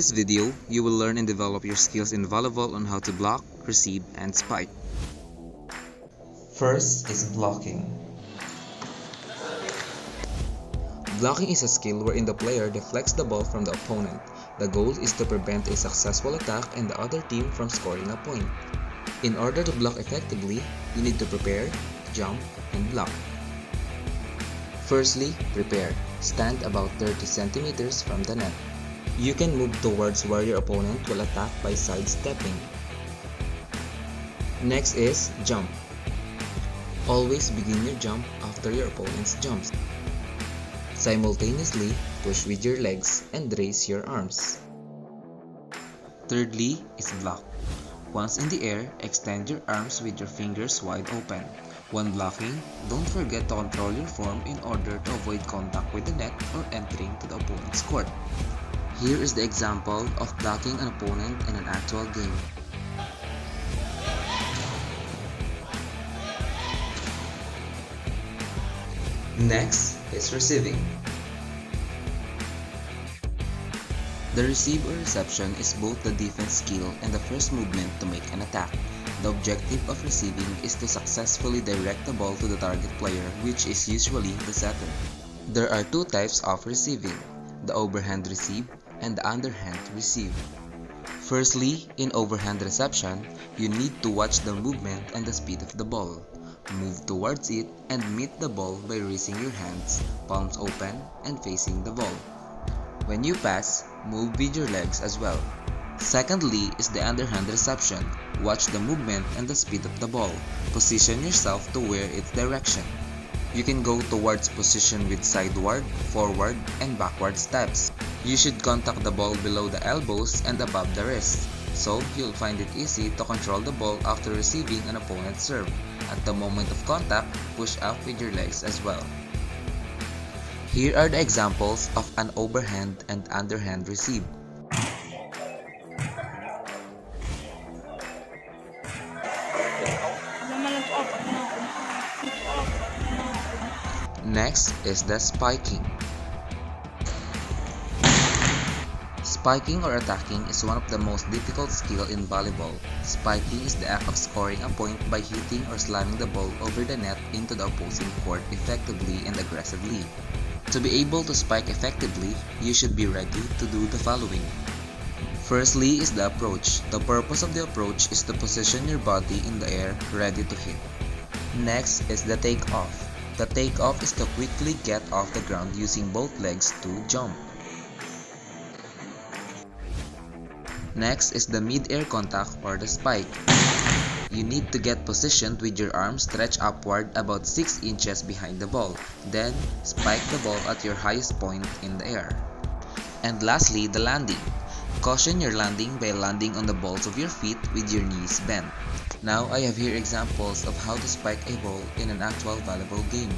this video, you will learn and develop your skills in volleyball on how to block, receive, and spike. First is blocking. Blocking is a skill wherein the player deflects the ball from the opponent. The goal is to prevent a successful attack and the other team from scoring a point. In order to block effectively, you need to prepare, jump, and block. Firstly, prepare. Stand about 30 centimeters from the net. You can move towards where your opponent will attack by sidestepping. Next is jump. Always begin your jump after your opponent's jumps. Simultaneously, push with your legs and raise your arms. Thirdly is block. Once in the air, extend your arms with your fingers wide open. When blocking, don't forget to control your form in order to avoid contact with the net or entering to the opponent's court. Here is the example of blocking an opponent in an actual game. Next is receiving. The receive or reception is both the defense skill and the first movement to make an attack. The objective of receiving is to successfully direct the ball to the target player, which is usually the setter. There are two types of receiving, the overhand receive and the underhand receive. Firstly, in overhand reception, you need to watch the movement and the speed of the ball. Move towards it and meet the ball by raising your hands, palms open, and facing the ball. When you pass, move with your legs as well. Secondly is the underhand reception. Watch the movement and the speed of the ball. Position yourself to wear its direction. You can go towards position with sideward, forward, and backward steps. You should contact the ball below the elbows and above the wrist, so you'll find it easy to control the ball after receiving an opponent's serve. At the moment of contact, push up with your legs as well. Here are the examples of an overhand and underhand receive. Next is the spiking. Spiking or attacking is one of the most difficult skills in volleyball. Spiking is the act of scoring a point by hitting or slamming the ball over the net into the opposing court effectively and aggressively. To be able to spike effectively, you should be ready to do the following. Firstly is the approach. The purpose of the approach is to position your body in the air ready to hit. Next is the takeoff. The takeoff is to quickly get off the ground using both legs to jump. Next is the mid-air contact or the spike. You need to get positioned with your arms stretched upward about 6 inches behind the ball. Then, spike the ball at your highest point in the air. And lastly, the landing. Caution your landing by landing on the balls of your feet with your knees bent. Now, I have here examples of how to spike a ball in an actual volleyball game.